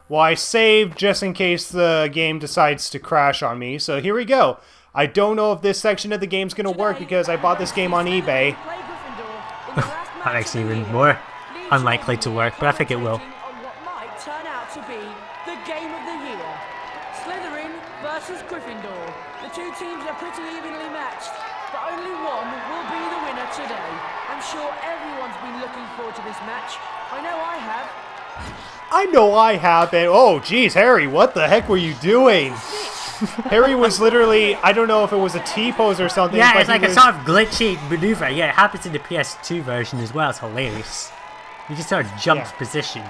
Well, I saved just in case the game decides to crash on me, so here we go. I don't know if this section of the game's going to work because I bought this game on eBay. That makes it even more unlikely to work, but I think it will. What might turn out to be the game of the year. Slytherin versus Gryffindor. The two teams are pretty evenly matched, but only one will be the winner today. I'm sure everyone's been looking forward to this match. I know I have. I know I have, and oh geez, Harry, what the heck were you doing? Harry was literally, I don't know if it was a T-pose or something. Yeah, but it's like a sort of glitchy maneuver. Yeah, it happens in the PS2 version as well. It's hilarious. You just sort of jumped position.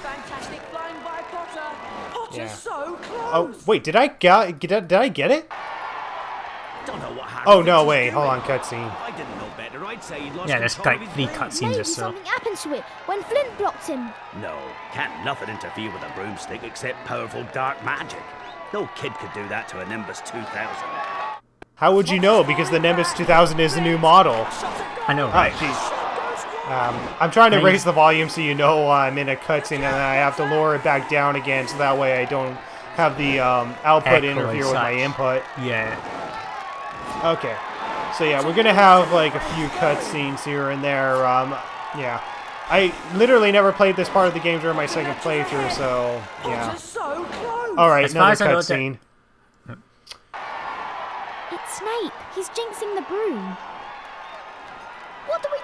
Fantastic flying by Potter. Potter's so close. Oh, wait, did I get it? Don't know what happened. Oh, no, wait, hold on, cutscene. I didn't know better. I'd say he'd lost Yeah, there's control like of 3 his brain. cutscenes or Maybe so. something happened to it when Flint blocked him. No, can't nothing interfere with a broomstick except powerful dark magic. No kid could do that to a Nimbus 2000. How would you know? Because the Nimbus 2000 is the new model. I know, Alright, right? jeez. I'm trying to raise the volume so you know I'm in a cutscene, and then I have to lower it back down again so that way I don't have the output Echo interfere and with my such. input. Yeah. Okay. So yeah, we're gonna have like a few cutscenes here and there. Yeah. I literally never played this part of the game during my second playthrough, so yeah. Potter's so close. Alright, As far another as I know, cutscene. It's Snape. He's jinxing the broom. What do we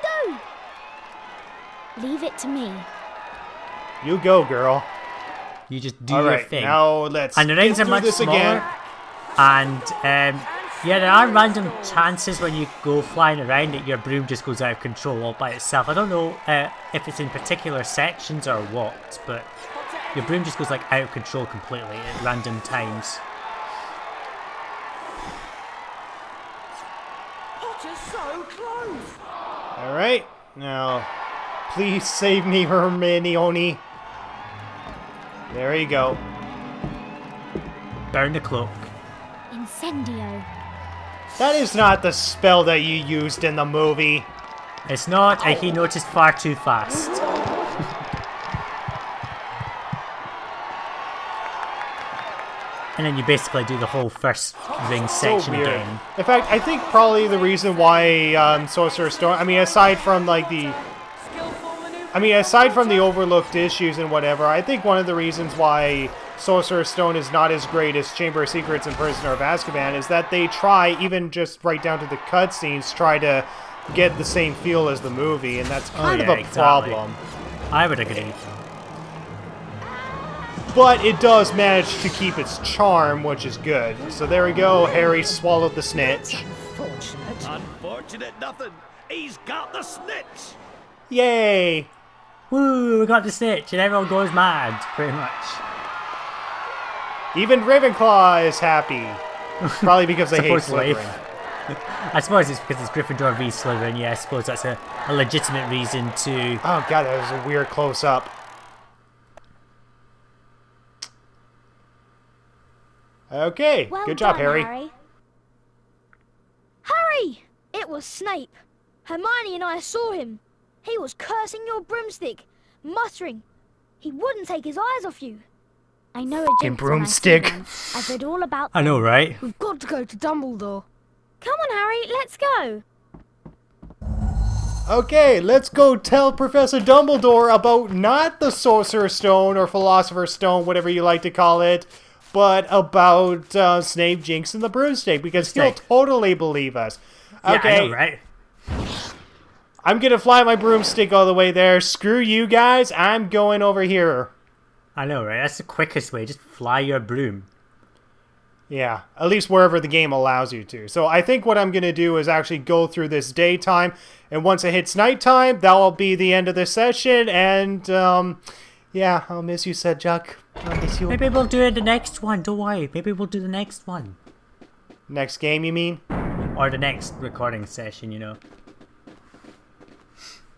do? Leave it to me. You go, girl. You just do your Alright, thing. now let's And the get rings are through much this smaller. again. And yeah, there are random chances when you go flying around that your broom just goes out of control all by itself. I don't know if it's in particular sections or what, but your broom just goes like out of control completely at random times. Potter's so close. Alright, now please save me, Hermione. There you go. Burn the cloak. Incendio. That is not the spell that you used in the movie. It's not, he noticed far too fast. And then you basically do the whole first ring section weird. again. In fact, I think probably the reason why Sorcerer Stone, I mean, aside from like the, Skillful maneuver. aside from the overlooked issues and whatever, I think one of the reasons why Sorcerer Stone is not as great as Chamber of Secrets and Prisoner of Azkaban is that they try, even just right down to the cutscenes, try to get the same feel as the movie, and that's kind of a exactly. problem. I would agree. But it does manage to keep its charm, which is good. So there we go, Harry swallowed the snitch. Unfortunate nothing. He's got the snitch. Yay! Woo, we got the snitch, and everyone goes mad, pretty much. Even Ravenclaw is happy. Probably because they hate Supposedly. Slytherin. I suppose it's because it's Gryffindor v Slytherin. Yeah, I suppose that's a legitimate reason to. Oh god, that was a weird close-up. Okay, Well good job, done, Harry. Harry! It was Snape. Hermione and I saw him. He was cursing your broomstick, muttering. He wouldn't take his eyes off you. I know a Fucking jinx when I see broomstick. one. I've read all about I them. know, right? We've got to go to Dumbledore. Come on, Harry, let's go. Okay, let's go tell Professor Dumbledore about not the Sorcerer's Stone or Philosopher's Stone, whatever you like to call it, but about Snape, Jinx, and the broomstick, because he'll totally believe us. Okay, Yeah, I know, right? I'm gonna fly my broomstick all the way there. Screw you guys, I'm going over here. I know, right? That's the quickest way. Just fly your broom. Yeah, at least wherever the game allows you to. So I think what I'm going to do is actually go through this daytime, and once it hits nighttime, that will be the end of the session, and, yeah, I'll miss you, Sedgwick. I'll miss you. Maybe we'll do it the next one. Don't worry. Maybe we'll do the next one. Next game, you mean? Or the next recording session, you know.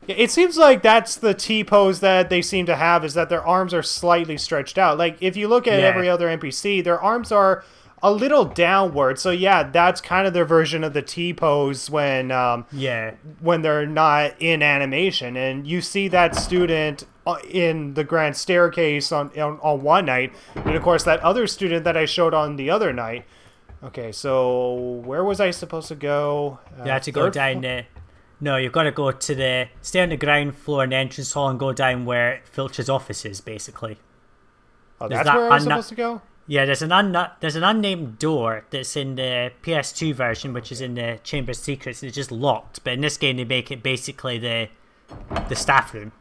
Yeah, it seems like that's the T-pose that they seem to have, is that their arms are slightly stretched out. Like, if you look at every other NPC, their arms are a little downward. So yeah, that's kind of their version of the T-pose when Yeah. when they're not in animation. And you see that student in the grand staircase on one night, and of course that other student that I showed on the other night. Okay, so where was I supposed to go? You have to go down there. No, you've got to go to stay on the ground floor in the entrance hall and go down where Filch's office is, basically. Oh, that's where I was supposed to go? Yeah, there's an unnamed door that's in the PS2 version, which is in the Chamber of Secrets. It's just locked, but in this game they make it basically the staff room.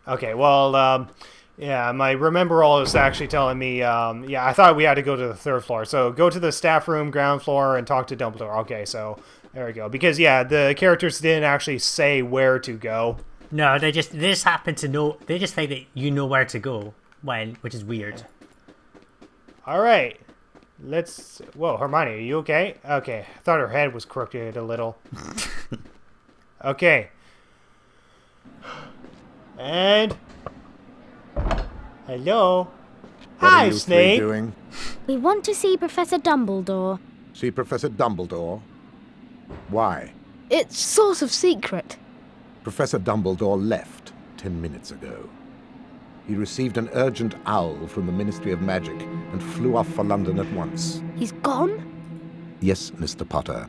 Okay, well, yeah, my remember all is actually telling me, yeah, I thought we had to go to the 3rd floor. So go to the staff room, ground floor, and talk to Dumbledore. Okay, so there we go. Because, yeah, the characters didn't actually say where to go. No, they just happen to know. They just think that you know where to go, which is weird. All right, let's... Whoa, Hermione, are you okay? Okay, I thought her head was crooked a little. Okay. And... Hello? Hi, Snape! What are you three doing? We want to see Professor Dumbledore. See Professor Dumbledore? Why? It's sort of secret. Professor Dumbledore left 10 minutes ago. He received an urgent owl from the Ministry of Magic and flew off for London at once. He's gone? Yes, Mr. Potter.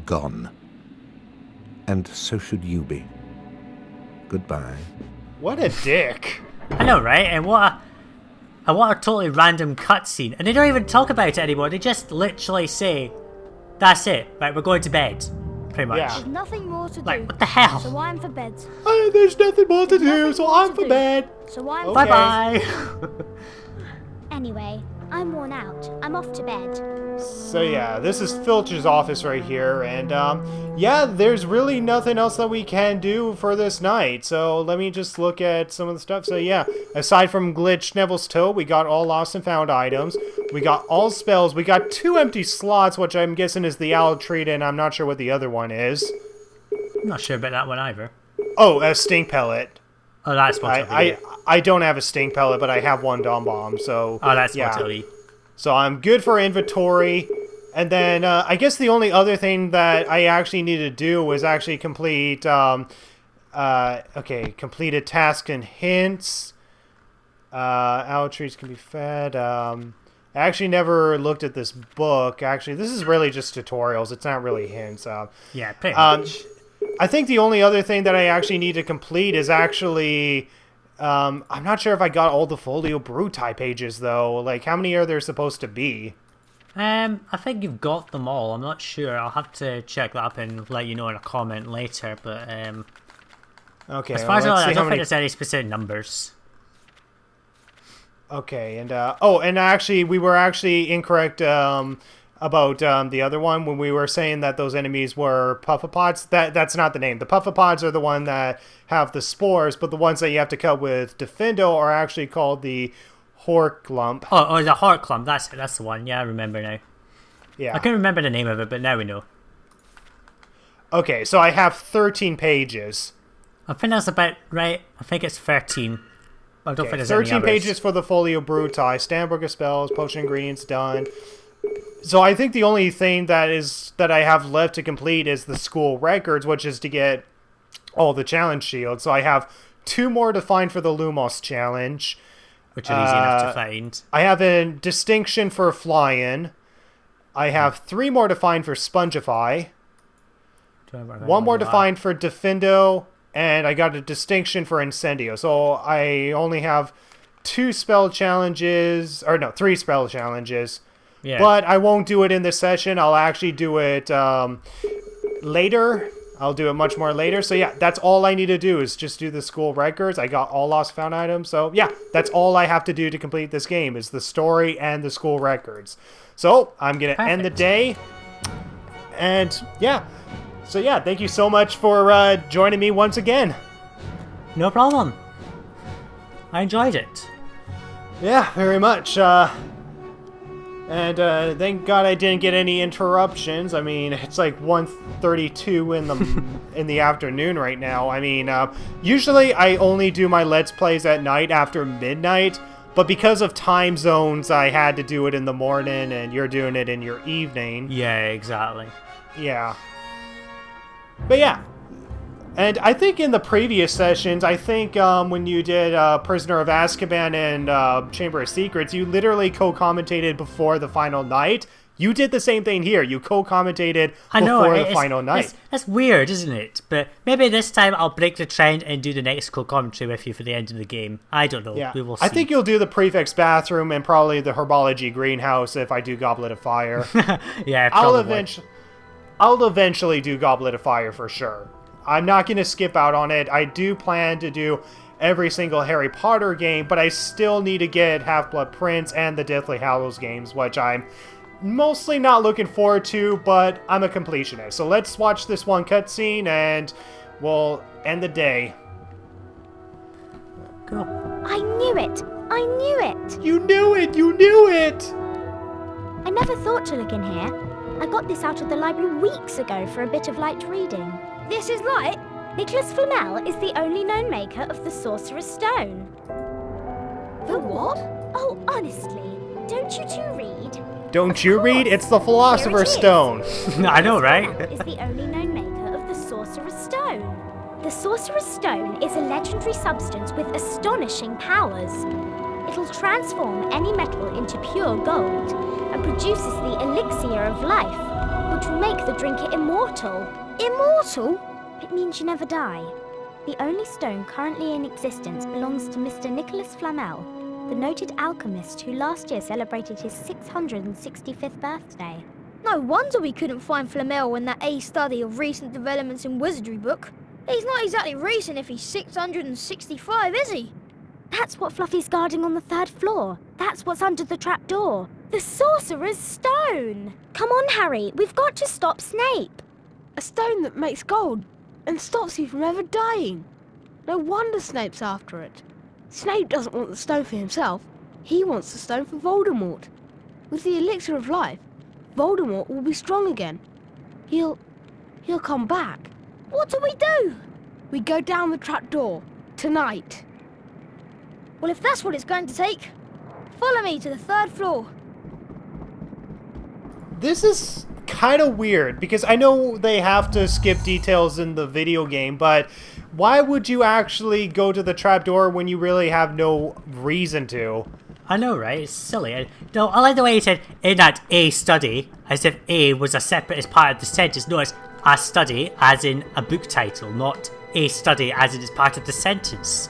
Gone. And so should you be. Goodbye. What a dick. I know, right? And what a totally random cutscene. And they don't even talk about it anymore. They just literally say, "That's it. Right, we're going to bed." Pretty much. Yeah. There's nothing more to do. Like, what the hell? So I'm for bed. There's nothing more to do, Nothing so more I'm to for do. bed. So I'm Okay. Bye-bye. Anyway, I'm worn out. I'm off to bed. So yeah, this is Filch's office right here, and yeah, there's really nothing else that we can do for this night. So let me just look at some of the stuff. So yeah, aside from Glitch Neville's Toe, we got all lost and found items. We got all spells. We got 2 empty slots, which I'm guessing is the Owl Treat, and I'm not sure what the other one is. I'm not sure about that one either. Oh, a Stink Pellet. Oh, that's what I don't have a Stink Pellet, but I have 1 Dawn Bomb, so Oh, that's yeah. what it'll be. So I'm good for inventory. And then I guess the only other thing that I actually need to do was actually complete, completed task and hints. Owl trees can be fed. I actually never looked at this book. Actually, this is really just tutorials. It's not really hints. Yeah, pretty much. I think the only other thing that I actually need to complete is actually... I'm not sure if I got all the Folio Brutai pages, though. Like, how many are there supposed to be? I think you've got them all. I'm not sure. I'll have to check that up and let you know in a comment later. But Okay, as far as I let's see don't how think many... there's any specific numbers. Okay, and and actually, we were actually incorrect about the other one when we were saying that those enemies were Puffapods. That's not the name. The Puffapods are the one that have the spores, but the ones that you have to cut with Defendo are actually called the Horklump. Oh, the Horklump. That's it. That's the one. Yeah, I remember now. Yeah. I couldn't remember the name of it, but now we know. Okay, so I have 13 pages. I think that's about right. I think it's 13. I don't think there's 13 any others. pages for the Folio Brutai. Standbook of Spells, Potion Ingredients done. So I think the only thing that I have left to complete is the school records, which is to get all the challenge shields. So I have 2 more to find for the Lumos challenge. Which are easy enough to find. I have a distinction for Fly-In. I have 3 more to find for Spongify. 1 more to find for Defendo. And I got a distinction for Incendio. So I only have 2 spell challenges. Or no, 3 spell challenges. Yeah. But I won't do it in this session. I'll actually do it later. I'll do it much more later. So yeah, that's all I need to do is just do the school records. I got all lost found items. So yeah, that's all I have to do to complete this game is the story and the school records. So I'm going to end the day. And yeah. So yeah, thank you so much for joining me once again. No problem. I enjoyed it. Yeah, very much. And thank God I didn't get any interruptions. I mean, it's like 1:32 in the afternoon right now. I mean, usually I only do my Let's Plays at night after midnight, but because of time zones, I had to do it in the morning, and you're doing it in your evening. Yeah, exactly. Yeah. But yeah. And I think in the previous sessions, when you did Prisoner of Azkaban and Chamber of Secrets, you literally co-commentated before the final night. You did the same thing here. You co-commentated before the final night. That's weird, isn't it? But maybe this time I'll break the trend and do the next co-commentary with you for the end of the game. I don't know. Yeah. We will see. I think you'll do the Prefect's Bathroom and probably the Herbology Greenhouse if I do Goblet of Fire. Yeah, probably. I'll eventually do Goblet of Fire for sure. I'm not going to skip out on it. I do plan to do every single Harry Potter game, but I still need to get Half-Blood Prince and the Deathly Hallows games, which I'm mostly not looking forward to, but I'm a completionist. So let's watch this one cutscene and we'll end the day. Cool. I knew it! I knew it! You knew it! You knew it! I never thought to look in here. I got this out of the library weeks ago for a bit of light reading. This is light. Nicholas Flamel is the only known maker of the Sorcerer's Stone. The what? Oh, honestly, don't you two read? Don't you read? It's the Philosopher's Stone. I know, right? Is the only known maker of the Sorcerer's Stone. The Sorcerer's Stone is a legendary substance with astonishing powers. It'll transform any metal into pure gold and produces the elixir of life, which will make the drinker immortal. Immortal? It means you never die. The only stone currently in existence belongs to Mr. Nicholas Flamel, the noted alchemist who last year celebrated his 665th birthday. No wonder we couldn't find Flamel in that A study of recent developments in wizardry book. He's not exactly recent if he's 665, is he? That's what Fluffy's guarding on the 3rd floor. That's what's under the trapdoor. The Sorcerer's Stone! Come on, Harry, we've got to stop Snape. A stone that makes gold and stops you from ever dying. No wonder Snape's after it. Snape doesn't want the stone for himself. He wants the stone for Voldemort. With the elixir of life, Voldemort will be strong again. He'll come back. What do we do? We go down the trapdoor tonight. Well, if that's what it's going to take, follow me to the 3rd floor. This is kind of weird because I know they have to skip details in the video game, but why would you actually go to the trapdoor when you really have no reason to? I know, right? It's silly. No, I like the way he said, in that A study, as if A was a separate as part of the sentence. No, it's a study as in a book title, not a study as it is part of the sentence.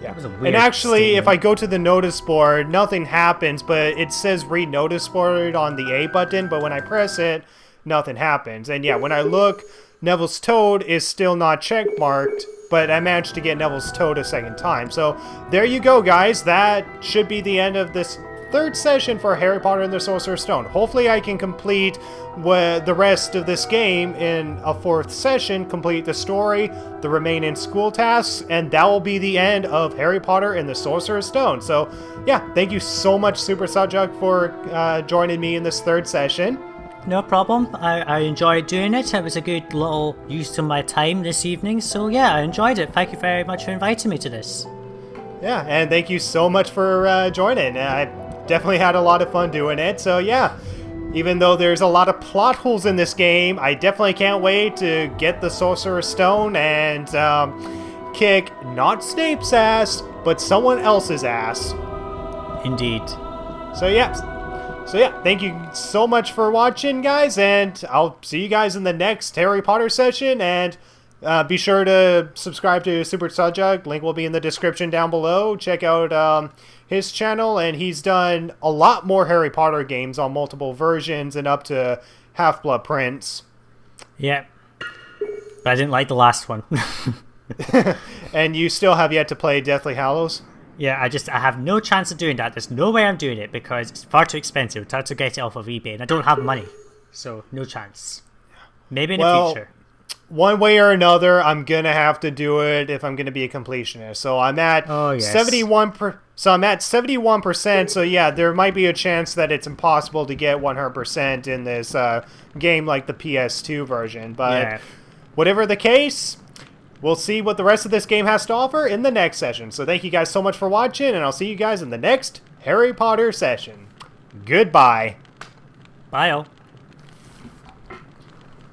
Yeah. That was a weird And actually, statement. if I go to the notice board, nothing happens, but it says read notice board on the A button, but when I press it, nothing happens. And yeah, when I look, Neville's Toad is still not checkmarked, but I managed to get Neville's Toad a second time. So there you go, guys. That should be the end of this 3rd session for Harry Potter and the Sorcerer's Stone. Hopefully I can complete the rest of this game in a 4th session, complete the story, the remaining school tasks, and that will be the end of Harry Potter and the Sorcerer's Stone. So yeah, thank you so much, Super Subject, for joining me in this 3rd session. No problem. I enjoyed doing it. It was a good little use of my time this evening. So yeah, I enjoyed it. Thank you very much for inviting me to this. Yeah, and thank you so much for joining. I definitely had a lot of fun doing it. So yeah, even though there's a lot of plot holes in this game, I definitely can't wait to get the Sorcerer's Stone and kick not Snape's ass, but someone else's ass. Indeed. So yeah, thank you so much for watching, guys, and I'll see you guys in the next Harry Potter session, and be sure to subscribe to Super Subject. Link will be in the description down below. Check out his channel, and he's done a lot more Harry Potter games on multiple versions and up to Half-Blood Prince. Yeah. But I didn't like the last one. And you still have yet to play Deathly Hallows? Yeah, I have no chance of doing that. There's no way I'm doing it because it's far too expensive. It's hard to get it off of eBay, and I don't have money. So, no chance. Maybe in the future. One way or another, I'm gonna have to do it if I'm gonna be a completionist. So I'm at 71%. So I'm at 71%. So yeah, there might be a chance that it's impossible to get 100% in this game like the PS2 version. But whatever the case, we'll see what the rest of this game has to offer in the next session. So thank you guys so much for watching, and I'll see you guys in the next Harry Potter session. Goodbye. Bye, all.